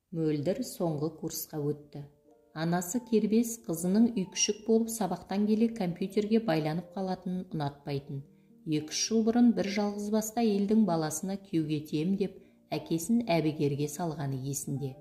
Мөлдір соңғы курсқа өтті. Анасы Кербез қызының үй күшік болып сабақтан келе компьютерге байланып қалатынын ұнатпайтын. 2-3 жыл бұрын бір жалғызбасты елдің баласына күйеуге тием деп әкесін әбігерге салғаны есінде.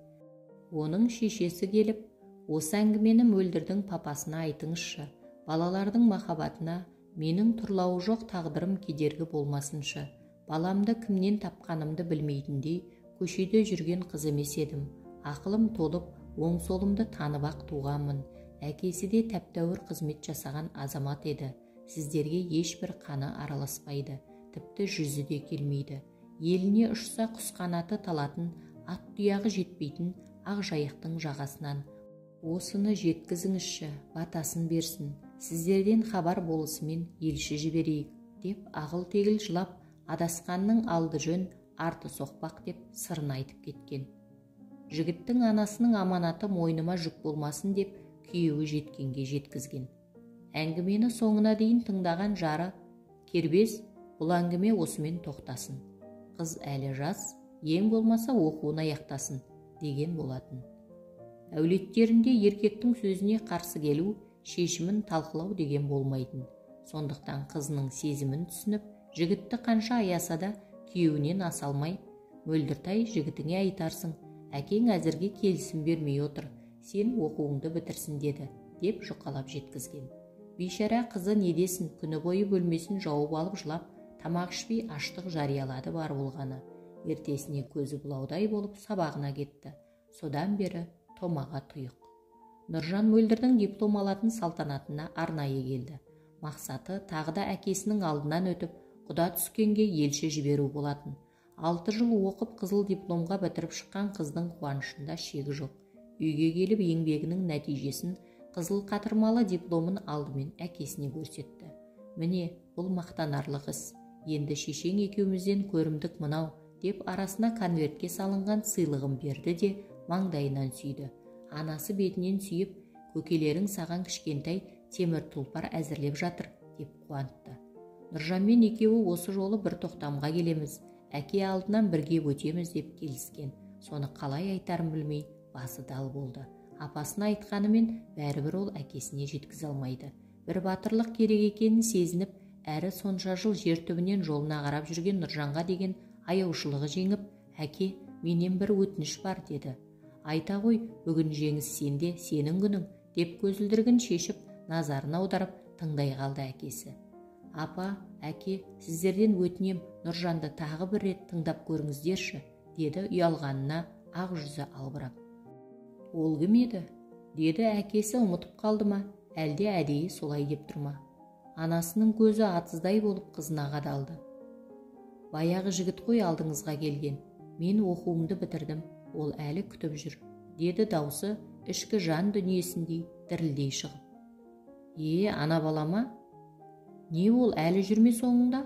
Оның шешесі келіп, осы әңгімені Мөлдірдің папасына айтыңызшы, балалардың махаббатына менің тұрлауы жоқ тағдырым кедергі болмасыншы. Баламды кімнен тапқанымды білмейтіндей, көшеде жүрген қыз емес едім. Ақылым толып, оң солымды танып-ақ туғанмын. Әкесі де тәп-тәуір қызмет жасаған азамат еді. Сіздерге ешбір қаны араласпайды, тіпті жүзі де келмейді. Еліне ұшса құс қанаты талатын, ат тұяғы жетпейтін ақ жайықтың жағасынан. Осыны жеткізіңізші, батасын берсін. Сіздерден хабар болысымен елші жіберейік, деп ағыл-тегіл жылап, адасқанның алды жөн, арты соқпақ деп сырын айтып кеткен. Жігіттің анасының аманаты мойныма жүк болмасын деп күйеуі жеткенге жеткізген. Әңгімені соңына дейін тыңдаған жары, Кербез, бұл әңгіме осымен тоқтасын. Қыз әлі жас, ең болмаса оқуын аяқтасын, деген болатын. Әулеттерінде еркектің сөзіне қарсы келу, шешімін талқылау деген болмайтын. Сондықтан қызының сезімін түсініп, жігітті қанша аяса да күйеуінен аса алмай, Мөлдіртай, жігітіңе айтарсың, әкең әзірге келісім бермей отыр, сен оқуыңды бітірсін деді, деп жұқалап жеткізген. Бейшара қызы не десін, күні бойы бөлмесін жауып алып жылап, тамақ ішпей аштық жариялады бар болғаны. Ертесіне көзі бұлаудай болып сабағына кетті. Содан бері томаға тұйық. Нұржан Мөлдірдің диплом алатын салтанатына арнайы келді. Мақсаты тағы да әкесінің алдынан өтіп, құда түскенге елші жіберу болатын. 6 жыл оқып қызыл дипломға бітіріп шыққан қыздың қуанышында шегі жоқ. Үйге келіп еңбегінің нәтижесін, қызыл қатырмалы дипломын алдымен әкесіне көрсетті. Міне, бұл мақтанарлық іс. Енді шешең екеумізден көрімдік мынау, деп арасына конвертке салынған сыйлығын берді де маңдайынан сүйді. Анасы бетінен сүйіп, көкелерің саған кішкентай темір тұлпар әзірлеп жатыр, деп қуантты. Нұржанмен екеуі осы жолы бір тоқтамға келеміз, әке алдынан бірге өтеміз деп келіскен. Соны қалай айтарын білмей, басы дал болды. Апасына айтқанымен бәрібір ол әкесіне жеткізе алмайды. Бір батырлық керек екенін сезініп, әрі сонша жыл жер түбінен жолына қарап жүрген Нұржанға деген аяушылығы жеңіп, әке, менен бір өтініш бар, деді. Айта ғой, бүгін жеңіс сенде, сенің күнің, деп көзілдіргін шешіп, назарын аударып, тыңдай қалды әкесі. Апа, әке, сіздерден өтінем, Нұржанды тағы бір рет тыңдап көріңіздерші, деді ұялғанына ақ жүзі албырап. Ол кім еді? Деді әкесі, ұмытып қалды ма, әлде әдейі солай деп тұрма. Анасының көзі атыздай болып қызына қадалды. Баяғы жігіт қой алдыңызға келген. Мен оқуымды бітірдім, ол әлі күтіп жүр, деді даусы ішкі жан дүниесіндей дірілдей шығып. Ана балама? Не ол әлі жүрме соңында?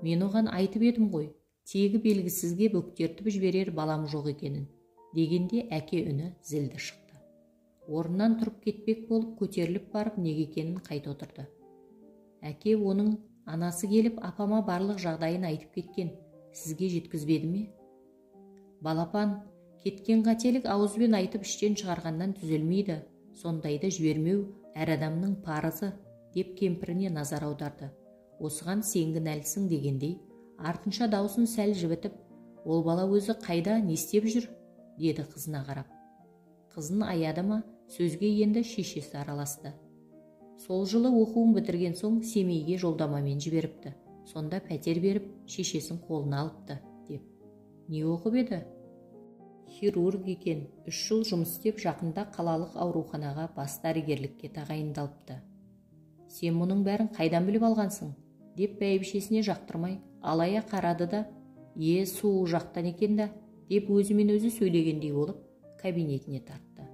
Мен оған айтып едім ғой, тегі белгісізге бөктертіп жіберер балам жоқ екенін, дегенде әке үні зілді шықты. Орнынан тұрып кетпек болып көтеріліп барып неге екенін қайта отырды. Әке, оның анасы келіп апама барлық жағдайын айтып кеткен, сізге жеткізбеді ме? Балапан, кеткен қателік ауызбен айтып іштен шығарғаннан түзелмейді, сондайды жібермеу әр адамның парызы, деп кемпіріне назар аударды. Осыған сенгі нәлсің дегендей, артынша даусын сәл жібітіп, ол бала өзі қайда, не істеп жүр, деді қызына қарап. Қызын аяды ма, сөзге енді шешесі араласты. Сол жылы оқуын бітірген соң Семейге жолдамамен жіберіпті. Сонда пәтер беріп, шешесін қолына алыпты, деп. Не оқып еді? Хирург екен, 3 жыл жұмыс істеп жақында қалалық ауруханаға бас дәрігерлікке тағайындалыпты. Сен мұның бәрін қайдан біліп алғансың? Деп бәйбішесіне жақтырмай, алая қарады да, суы жақтан екен да, деп өзімен өзі сөйлегендей болып, кабинетіне тартты.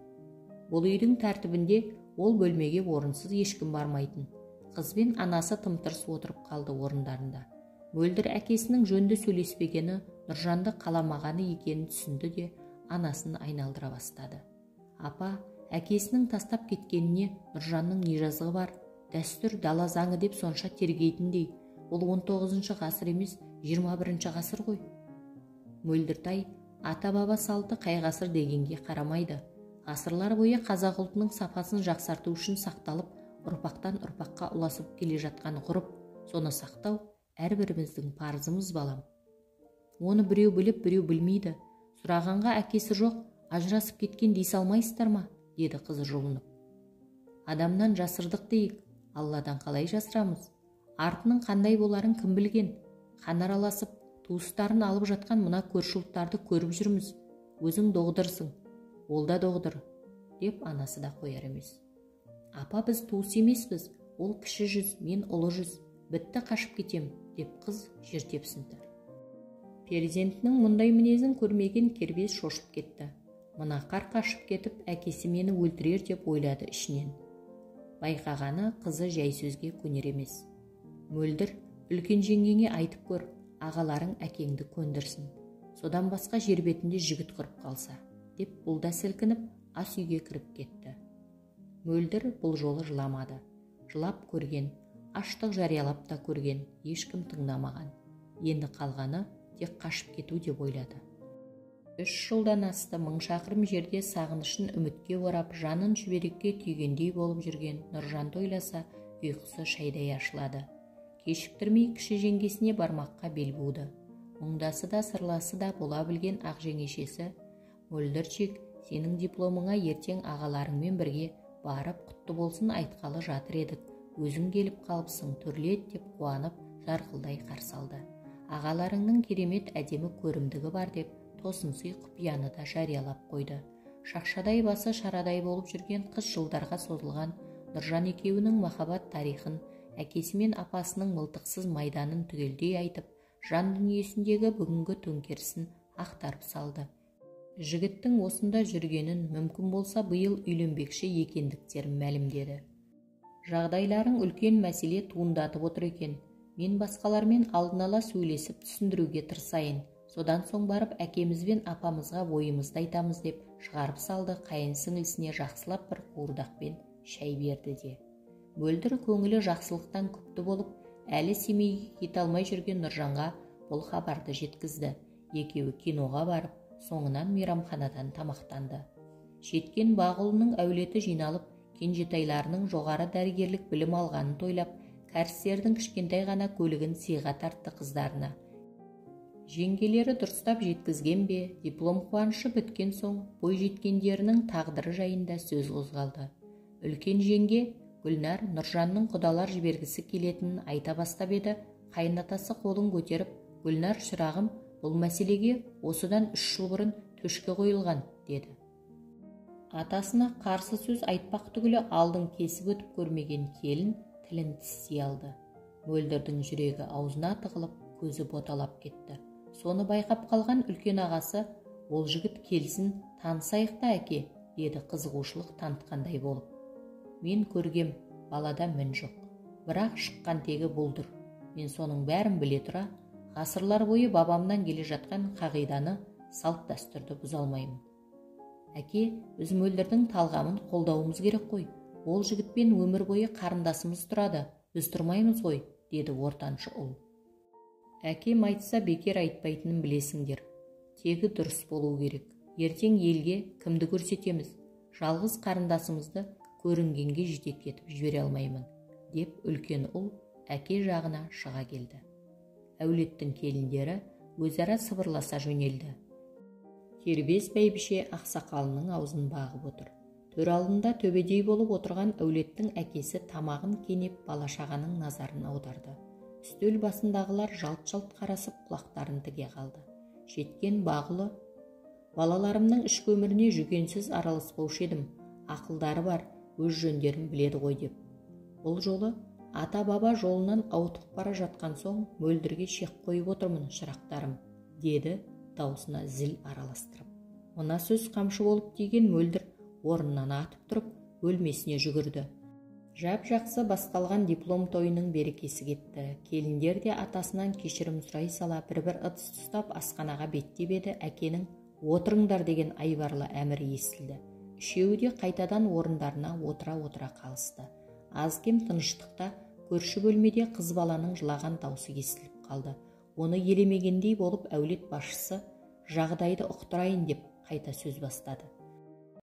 Бұл үйдің тәртібінде ол бөлмеге орынсыз ешкім бармайтын. Қыз бен анасы тым-тырс отырып қалды орындарында. Мөлдір әкесінің жөнді сөйлеспегені, Нұржанды қаламағаны екенін түсінді де, анасын айналдыра бастады. Апа, әкесінің тастап кеткеніне Нұржанның не жазығы бар? Дәстүр дала заңы деп сонша тергейтіндей, ол 19 ғасыр емес, 21 ғасыр ғой. Мөлдіртай, Ата-баба салты қай ғасыр дегенге қарамайды. Ғасырлар бойы қазақ ұлтының сапасын жақсарту үшін сақталып, ұрпақтан ұрпаққа ұласып келе жатқан ғұрып, соны сақтау әрбіріміздің парызымыз балам. Оны біреу біліп, біреу білмейді. Сұрағанға әкесі жоқ, ажырасып кеткен дей салмайсыздар ма? Деді қызы жұлынып. Адамнан жасырдық дейік, Алладан қалай жасырамыз? Артының қандай боларын кім білген? Қан араласып, туыстарын алып жатқан мына көрші ұлттарды көріп жүрміз. Өзің доғдырсың, ол да доғдыр, деп анасы да қояр емес. Апа, біз туыс емеспіз, ол кіші жүз, мен ұлы жүз, бітті қашып кетем, деп қыз жер тепсінді. Перзентінің мұндай мінезін көрмеген кербез шошып кетті. Мына қар қашып кетіп, әкесі мені өлтірер деп ойлады ішінен. Байқағаны қызы жай сөзге көнер емес. Мөлдір, үлкен жеңгеңе айтып көр, ағаларың әкеңді көндірсін. Содан басқа жер бетінде жігіт құрып қалса, деп бұл да сілкініп ас үйге кіріп кетті. Мөлдір бұл жолы жыламады. Жылап көрген, аштық жариялап та көрген, ешкім тыңдамаған. Енді қалғаны тек қашып кету деп ойлады. 3 жылдан асты, 1000 шақырым жерде сағынышын үмітке орап, жанын шүберекке түйгендей болып жүрген Нұржанды ойласа, ұйқысы шайдай ашылады. Кешіктірмей кіші жеңгесіне бармаққа бел буды. Мұңдасы да сырласы да бола білген ақ жеңешесі, Мөлдірчик, сенің дипломыңа ертең ағаларыңмен бірге барып құтты болсын айтқалы жатыр едік. Өзің келіп қалыпсың, төрлет деп қуанып, жарқылдай қарсы алды. Ағаларыңның керемет әдемі көрімдігі бар деп, тосынсый құпияны да жариялап қойды. Шақшадай басы шарадай болып жүрген қыз жылдарға созылған Нұржан екеуінің махаббат тарихын, әкесі мен апасының мылтықсыз майданын түгелдей айтып, жан дүниесіндегі бүгінгі төңкерісін ақтарып салды. Жігіттің осында жүргенін, мүмкін болса биыл үйленбекші екендіктерін мәлімдеді. Жағдайларың үлкен мәселе туындатып отыр екен. Мен басқалармен алдын ала сөйлесіп түсіндіруге тырысайын. Содан соң барып әкеміз бен апамызға ойымызды айтамыз деп шығарып салды. Қайын сіңілісіне жақсылап бір қуырдақпен шай берді де. Мөлдір көңілі жақсылықтан күпті болып, әлі Семейге кете алмай жүрген Нұржанға бұл хабарды жеткізді. Екеуі киноға барып, соңынан мейрамханадан тамақтанды. Жеткен Бағұлының әулеті жиналып, кенжетайларының жоғары дәрігерлік білім алғанын тойлап, кәрістердің кішкентай ғана көлігін сыйға тартты қыздарына. Жеңгелері дұрыстап жеткізген бе, диплом қуанышы біткен соң бой жеткендерінің тағдыры жайында сөз қозғалды. Үлкен жеңге Гүлнар Нұржанның құдалар жібергісі келетінін айта бастап еді, қайынатасы қолын көтеріп, Гүлнар шырағым, бұл мәселеге осыдан 3 жыл бұрын төшке қойылған, деді. Атасына қарсы сөз айтпақ түгілі алдын кесіп өтіп көрмеген келін тілін тістей алды. Мөлдірдің жүрегі аузына тығылып, көзі боталап кетті. Соны байқап қалған үлкен ағасы, ол жігіт келсін, танысайық та әке, деді қызығушылық танытқандай болып. Мен көргем, балада мін жоқ. Бірақ шыққан тегі бұлдыр. Мен соның бәрін біле тұра, ғасырлар бойы бабамнан келе жатқан қағиданы, салт дәстүрді бұза алмаймын. Әке, біз Мөлдірдің талғамын қолдауымыз керек қой. Ол жігітпен өмір бойы қарындасымыз тұрады, біз тұрмаймыз ғой, деді ортаншы ұл. Әкем айтса бекер айтпайтынын білесіңдер. Тегі дұрыс болу керек. Ертең елге кімді көрсетеміз? Жалғыз қарындасымызды көрінгенге жетектетіп жібере алмаймын, деп үлкен ұл әке жағына шыға келді. Әулеттің келіндері өзара сыбырласа жөнелді. Кербез бәйбіше ақсақалының аузын бағып отыр. Төр алдында төбедей болып отырған әулеттің әкесі тамағын кенеп балашағаның назарын аударды. Үстел басындағылар жалт-жалт қарасып құлақтарын тіге қалды. Жеткен Бағұлы, балаларымның іш көміріне жүгенсіз араласпаушы едім, ақылдары бар, өз жөндерін біледі ғой деп. Бұл жолы ата-баба жолынан ауытқып бара жатқан соң Мөлдірге шек қойып отырмын, шырақтарым, деді даусына зіл араластырып. Мына сөз қамшы болып тиген Мөлдір орнынан атып тұрып, бөлмесіне жүгірді. Жап-жақсы басталған диплом тойының берекесі кетті. Келіндер де атасынан кешірім сұрай сала бір-бір ыдыс ұстап асханаға беттеп еді, әкенің отырыңдар деген айбарлы әмірі естілді. Үшеуі де қайтадан орындарына отыра-отыра қалысты. Аз кем тыныштықта көрші бөлмеде қыз баланың жылаған даусы естіліп қалды. Оны елемегендей болып әулет басшысы жағдайды ұқтырайын деп қайта сөз бастады.